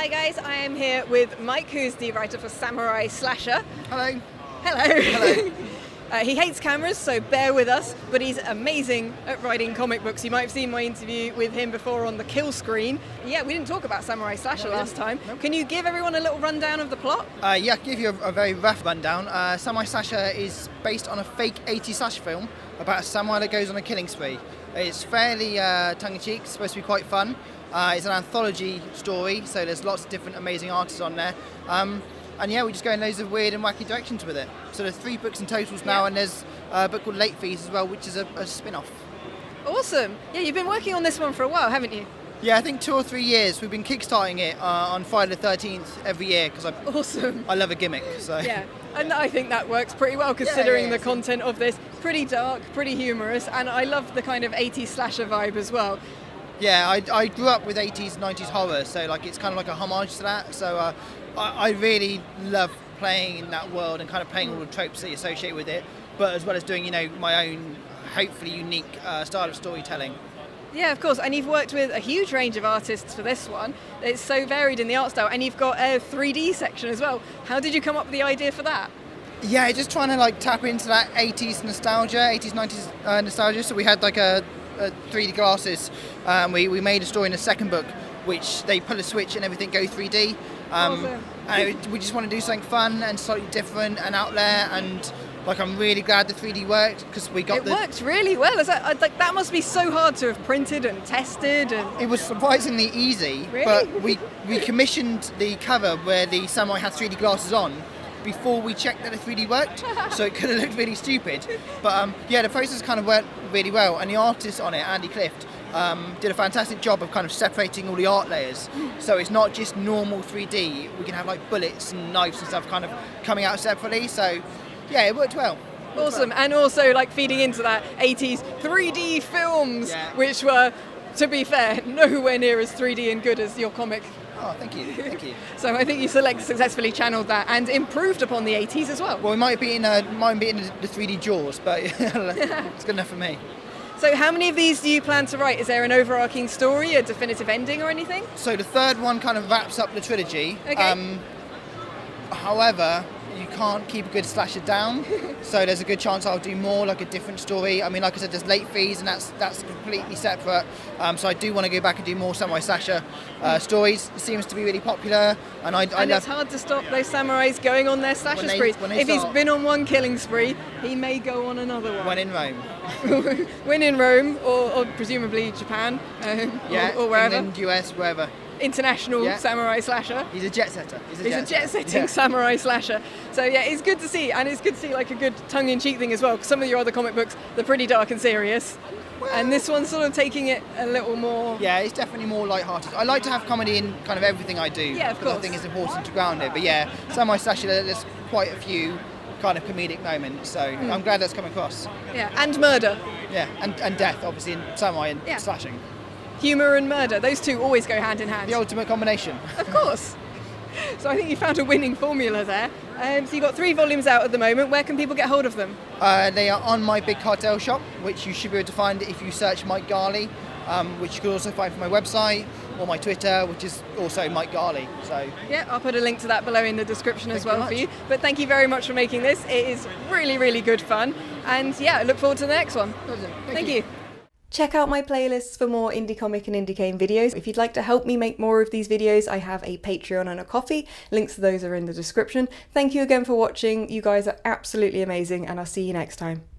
Hi guys, I am here with Mike, who's the writer for Samurai Slasher. Hello. Hello. Hello. He hates cameras, so bear with us, but he's amazing at writing comic books. You might have seen my interview with him before on the kill screen. Yeah, we didn't talk about Samurai Slasher last time. Nope. Can you give everyone a little rundown of the plot? Yeah, I'll give you a very rough rundown. Samurai Slasher is based on a fake 80s slash film about a samurai that goes on a killing spree. It's fairly tongue-in-cheek, it's supposed to be quite fun. It's an anthology story, so there's lots of different amazing artists on there. And yeah, we just go in loads of weird and wacky directions with it. So there's 3 books in totals now, and there's a book called Late Fees as well, which is a spin-off. Awesome. Yeah, you've been working on this one for a while, haven't you? Yeah, I think 2 or 3 years. We've been kickstarting it on Friday the 13th every year because I love a gimmick. So. Yeah, and I think that works pretty well considering the content of this. Pretty dark, pretty humorous, and I love the kind of 80s slasher vibe as well. Yeah, I grew up with 80s, 90s horror, so like it's kind of like a homage to that. So I really love playing in that world and kind of playing all the tropes that you associate with it, but as well as doing, my own, hopefully unique style of storytelling. Yeah, of course, and you've worked with a huge range of artists for this one. It's so varied in the art style, and you've got a 3D section as well. How did you come up with the idea for that? Yeah, just trying to tap into that 80s nostalgia, 80s, 90s nostalgia. So we had a 3D glasses. We made a story in the second book, which they pull a switch and everything goes 3D. Awesome. And we just want to do something fun and slightly different and out there. And I'm really glad the 3D worked because we got It worked really well. That must be so hard to have printed and tested. And it was surprisingly easy. Really? But we commissioned the cover where the samurai had 3D glasses on before we checked that the 3D worked, so it could have looked really stupid. But yeah, the process kind of worked really well, and the artist on it, Andy Clift, did a fantastic job of kind of separating all the art layers. So it's not just normal 3D. We can have bullets and knives and stuff kind of coming out separately. So yeah, it worked well. Awesome, and also feeding into that 80s 3D films, which were, to be fair, nowhere near as 3D and good as your comic. Oh, thank you, thank you. So I think you successfully channeled that and improved upon the 80s as well. Well, it might be in the 3D Jaws, but it's good enough for me. So how many of these do you plan to write? Is there an overarching story, a definitive ending or anything? So the third one kind of wraps up the trilogy. Okay. However, you can't keep a good slasher down, so there's a good chance I'll do more, a different story. I mean, like I said, there's Late Fees, and that's completely separate. So I do want to go back and do more samurai slasher stories. It seems to be really popular, and it's hard to stop those samurais going on their slasher sprees. If he's been on one killing spree, he may go on another one. When in Rome. When in Rome, or presumably Japan, or wherever. England, US, wherever. International samurai slasher. He's a jet setter. He's a jet-setting samurai slasher. So yeah, it's good to see, and it's good to see a good tongue-in-cheek thing as well, because some of your other comic books, they're pretty dark and serious. Well, and this one's sort of taking it a little more... Yeah, it's definitely more light-hearted. I like to have comedy in kind of everything I do. Yeah, of course. I think it's important to ground it. But yeah, samurai slasher, there's quite a few kind of comedic moments, so I'm glad that's come across. Yeah, and murder. Yeah, and death, obviously, in samurai and slashing. Humour and murder, those two always go hand in hand. The ultimate combination. Of course. So I think you found a winning formula there. So you've got 3 volumes out at the moment. Where can people get hold of them? They are on my big cartel shop, which you should be able to find if you search Mike Garley, which you can also find from my website or my Twitter, which is also Mike Garley. So yeah, I'll put a link to that below in the description as well for you. But thank you very much for making this. It is really, really good fun. And yeah, I look forward to the next one. Thank you. Check out my playlists for more indie comic and indie game videos. If you'd like to help me make more of these videos, I have a Patreon and a Ko-fi. Links to those are in the description. Thank you again for watching. You guys are absolutely amazing, and I'll see you next time.